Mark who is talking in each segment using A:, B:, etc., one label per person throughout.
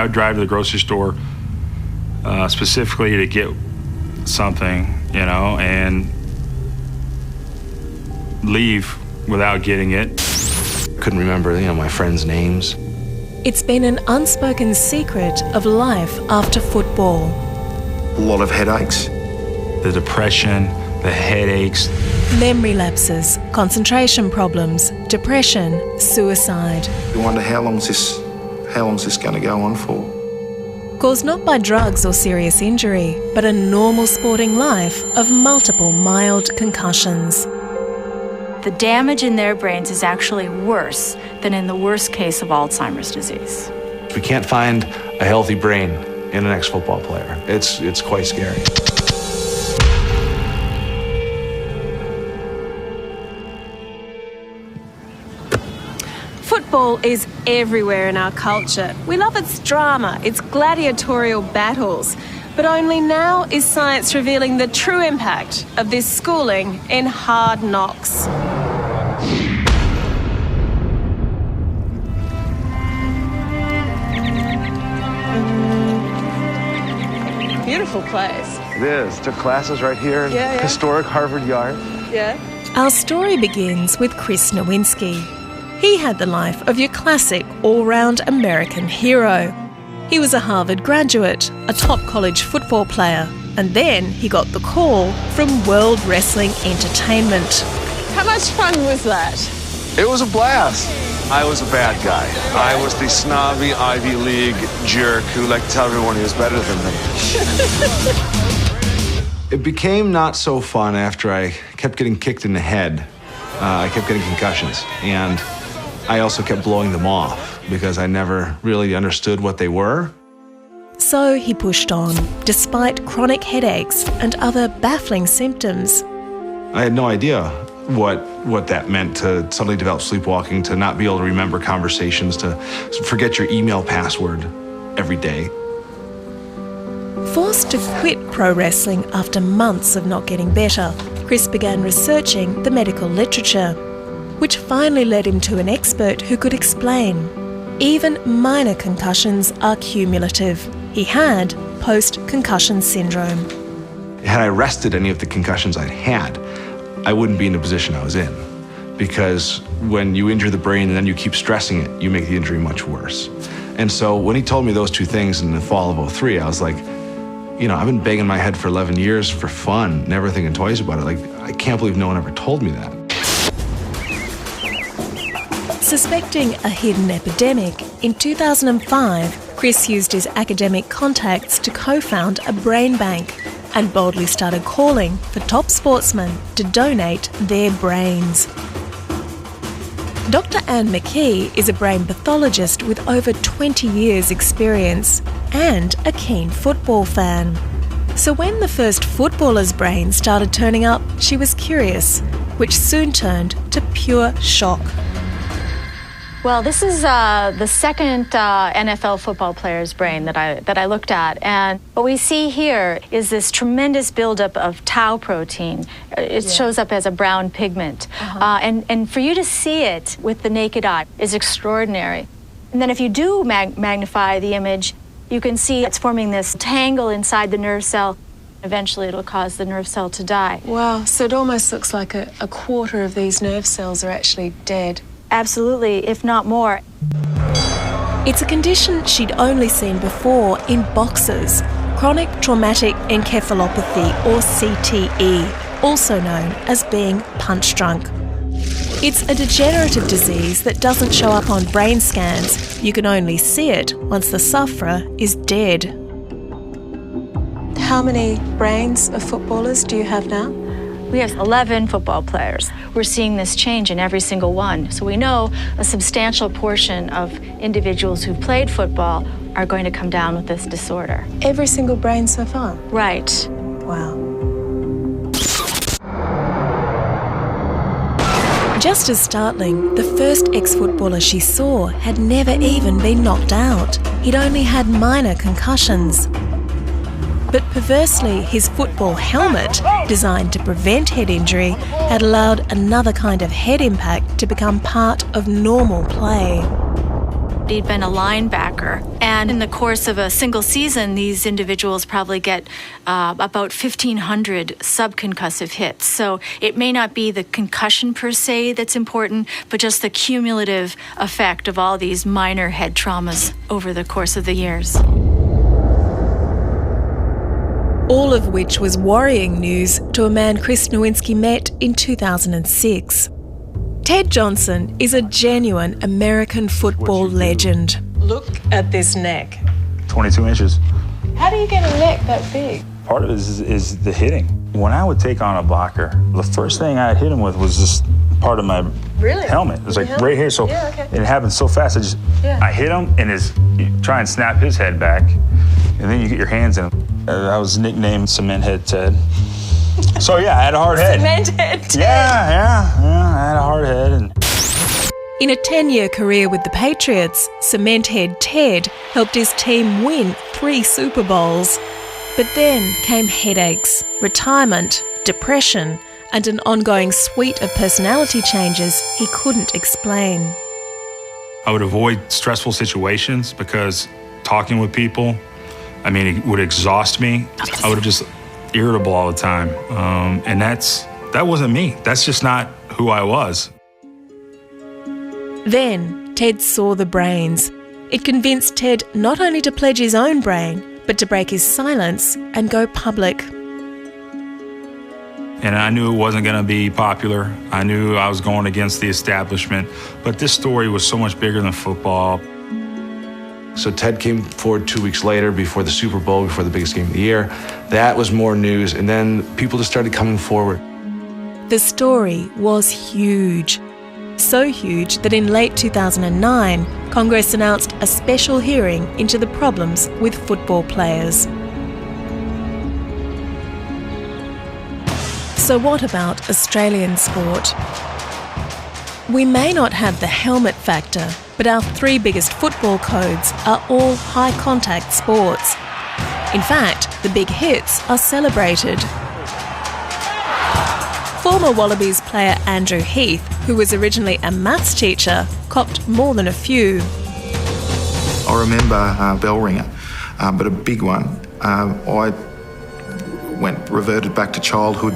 A: I would drive to the grocery store specifically to get something, and leave without getting it.
B: Couldn't remember, my friends' names.
C: It's been an unspoken secret of life after football.
D: A lot of headaches.
A: The depression, the headaches.
C: Memory lapses, concentration problems, depression, suicide.
D: You wonder how long's this going to go on for?
C: Caused not by drugs or serious injury, but a normal sporting life of multiple mild concussions.
E: The damage in their brains is actually worse than in the worst case of Alzheimer's disease.
B: We can't find a healthy brain in an ex-football player. It's quite scary.
F: Football is everywhere in our culture. We love its drama, its gladiatorial battles. But only now is science revealing the true impact of this schooling in hard knocks. Beautiful place.
B: It is. Took classes right here in historic Harvard Yard.
F: Yeah.
C: Our story begins with Chris Nowinski. He had the life of your classic all-round American hero. He was a Harvard graduate, a top college football player, and then he got the call from World Wrestling Entertainment.
F: How much fun was that?
B: It was a blast. I was a bad guy. I was the snobby Ivy League jerk who liked to tell everyone he was better than me. It became not so fun after I kept getting kicked in the head. I kept getting concussions, and I also kept blowing them off because I never really understood what they were.
C: So he pushed on, despite chronic headaches and other baffling symptoms.
B: I had no idea what that meant to suddenly develop sleepwalking, to not be able to remember conversations, to forget your email password every day.
C: Forced to quit pro wrestling after months of not getting better, Chris began researching the medical literature, which finally led him to an expert who could explain. Even minor concussions are cumulative. He had post-concussion syndrome.
B: Had I rested any of the concussions I'd had, I wouldn't be in the position I was in. Because when you injure the brain and then you keep stressing it, you make the injury much worse. And so when he told me those two things in the fall of '03, I was like, I've been banging my head for 11 years for fun, never thinking twice about it. Like, I can't believe no one ever told me that.
C: Suspecting a hidden epidemic, in 2005, Chris used his academic contacts to co-found a brain bank and boldly started calling for top sportsmen to donate their brains. Dr. Anne McKee is a brain pathologist with over 20 years' experience and a keen football fan. So when the first footballer's brain started turning up, she was curious, which soon turned to pure shock.
E: Well, this is the second NFL football player's brain that I looked at, and what we see here is this tremendous buildup of tau protein. It shows up as a brown pigment, and for you to see it with the naked eye is extraordinary. And then if you do magnify the image, you can see it's forming this tangle inside the nerve cell. Eventually, it'll cause the nerve cell to die.
F: Wow, so it almost looks like a quarter of these nerve cells are actually dead.
E: Absolutely, if not more.
C: It's a condition she'd only seen before in boxers, chronic traumatic encephalopathy or CTE, also known as being punch drunk. It's a degenerative disease that doesn't show up on brain scans. You can only see it once the sufferer is dead.
F: How many brains of footballers do you have now?
E: We have 11 football players. We're seeing this change in every single one. So we know a substantial portion of individuals who've played football are going to come down with this disorder.
F: Every single brain so far?
E: Right.
F: Wow.
C: Just as startling, the first ex-footballer she saw had never even been knocked out. He'd only had minor concussions. But perversely, his football helmet, designed to prevent head injury, had allowed another kind of head impact to become part of normal play.
E: He'd been a linebacker. And in the course of a single season, these individuals probably get about 1,500 subconcussive hits. So it may not be the concussion per se that's important, but just the cumulative effect of all these minor head traumas over the course of the years.
C: All of which was worrying news to a man Chris Nowinski met in 2006. Ted Johnson is a genuine American football legend. Look at this neck.
A: 22 inches.
C: How do you get a neck that big?
A: Part of it is the hitting. When I would take on a blocker, the first thing I'd hit him with was just part of my helmet. It was like right here, so it happened so fast. I hit him and you try and snap his head back, and then you get your hands in him. I was nicknamed Cement Head Ted. So yeah, I had a hard head.
C: Cement Head Ted.
A: Yeah, I had a hard head.
C: In a 10-year career with the Patriots, Cement Head Ted helped his team win 3 Super Bowls. But then came headaches, retirement, depression, and an ongoing suite of personality changes he couldn't explain.
A: I would avoid stressful situations because talking with people, it would exhaust me. I would have just irritable all the time. And that wasn't me. That's just not who I was.
C: Then Ted saw the brains. It convinced Ted not only to pledge his own brain, but to break his silence and go public.
A: And I knew it wasn't going to be popular. I knew I was going against the establishment. But this story was so much bigger than football.
B: So Ted came forward 2 weeks later before the Super Bowl, before the biggest game of the year. That was more news, and then people just started coming forward.
C: The story was huge. So huge that in late 2009, Congress announced a special hearing into the problems with football players. So what about Australian sport? We may not have the helmet factor, but our 3 biggest football codes are all high-contact sports. In fact, the big hits are celebrated. Former Wallabies player Andrew Heath, who was originally a maths teacher, copped more than a few.
D: I remember bell ringer, but a big one. I reverted back to childhood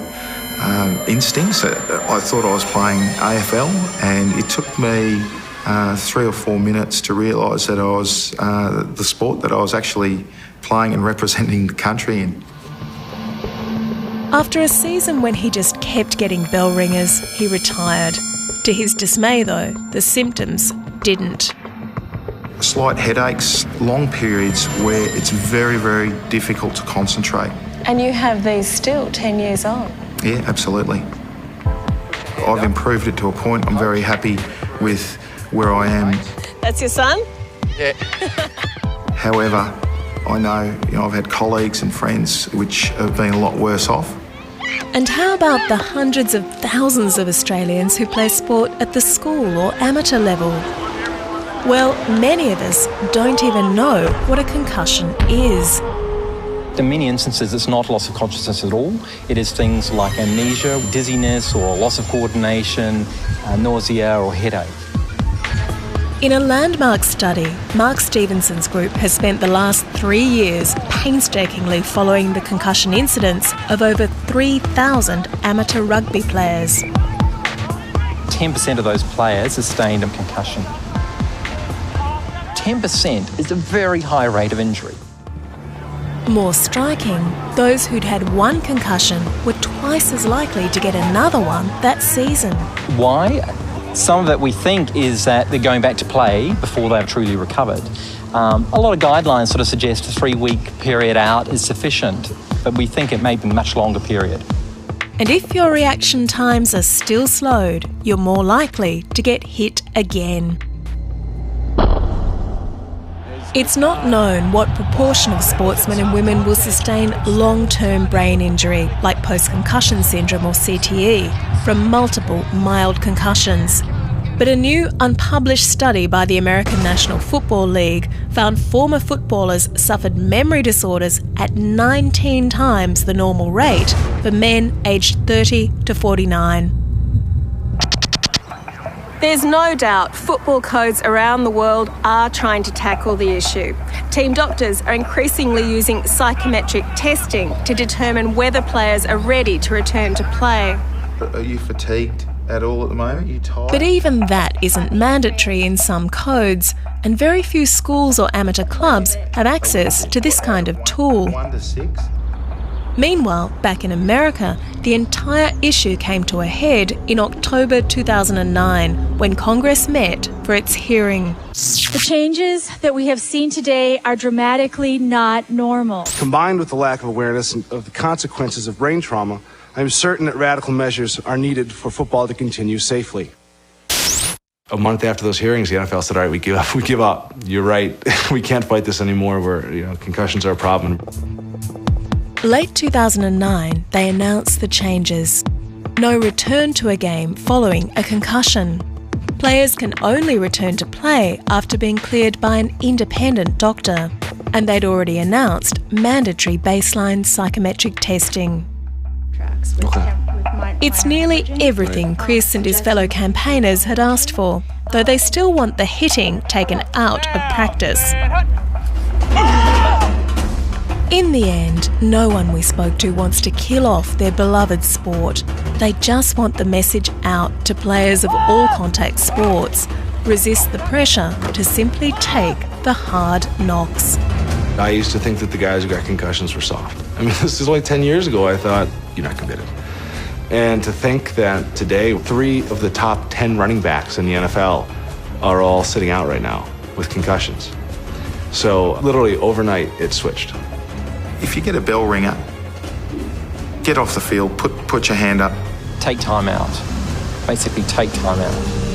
D: instincts. I thought I was playing AFL, and it took me 3 or 4 minutes to realise that I was the sport that I was actually playing and representing the country in.
C: After a season when he just kept getting bell ringers, he retired. To his dismay, though, the symptoms didn't.
D: Slight headaches, long periods where it's very, very difficult to concentrate.
F: And you have these still 10 years on?
D: Yeah, absolutely. I've improved it to a point. I'm very happy with where I am.
F: That's your son?
D: Yeah. However, I know, I've had colleagues and friends which have been a lot worse off.
C: And how about the hundreds of thousands of Australians who play sport at the school or amateur level? Well, many of us don't even know what a concussion is.
G: In many instances, it's not loss of consciousness at all. It is things like amnesia, dizziness, or loss of coordination, nausea or headache.
C: In a landmark study, Mark Stevenson's group has spent the last 3 years painstakingly following the concussion incidents of over 3,000 amateur rugby players.
G: 10% of those players sustained a concussion. 10% is a very high rate of injury.
C: More striking, those who'd had one concussion were twice as likely to get another one that season.
G: Why? Some of it we think is that they're going back to play before they've truly recovered. A lot of guidelines sort of suggest a 3-week period out is sufficient, but we think it may be a much longer period.
C: And if your reaction times are still slowed, you're more likely to get hit again. It's not known what proportion of sportsmen and women will sustain long-term brain injury, like post-concussion syndrome or CTE, from multiple mild concussions. But a new unpublished study by the American National Football League found former footballers suffered memory disorders at 19 times the normal rate for men aged 30 to 49.
F: There's no doubt football codes around the world are trying to tackle the issue. Team doctors are increasingly using psychometric testing to determine whether players are ready to return to play.
D: Are you fatigued at all at the moment? Are you tired?
C: But even that isn't mandatory in some codes, and very few schools or amateur clubs have access to this kind of tool.
D: 1 to 6?
C: Meanwhile, back in America, the entire issue came to a head in October 2009 when Congress met for its hearing.
H: The changes that we have seen today are dramatically not normal.
I: Combined with the lack of awareness of the consequences of brain trauma, I am certain that radical measures are needed for football to continue safely.
B: A month after those hearings, the NFL said, all right, we give up. You're right. We can't fight this anymore. Concussions are a problem.
C: Late 2009, they announced the changes. No return to a game following a concussion. Players can only return to play after being cleared by an independent doctor. And they'd already announced mandatory baseline psychometric testing. It's nearly everything Chris and his fellow campaigners had asked for, though they still want the hitting taken out of practice. In the end, no one we spoke to wants to kill off their beloved sport. They just want the message out to players of all contact sports. Resist the pressure to simply take the hard knocks.
B: I used to think that the guys who got concussions were soft. I mean, this is only 10 years ago. I thought, you're not committed. And to think that today, 3 of the top 10 running backs in the NFL are all sitting out right now with concussions. So literally overnight, it switched.
D: If you get a bell ringer, get off the field, put your hand up.
G: Take time out. Basically, take time out.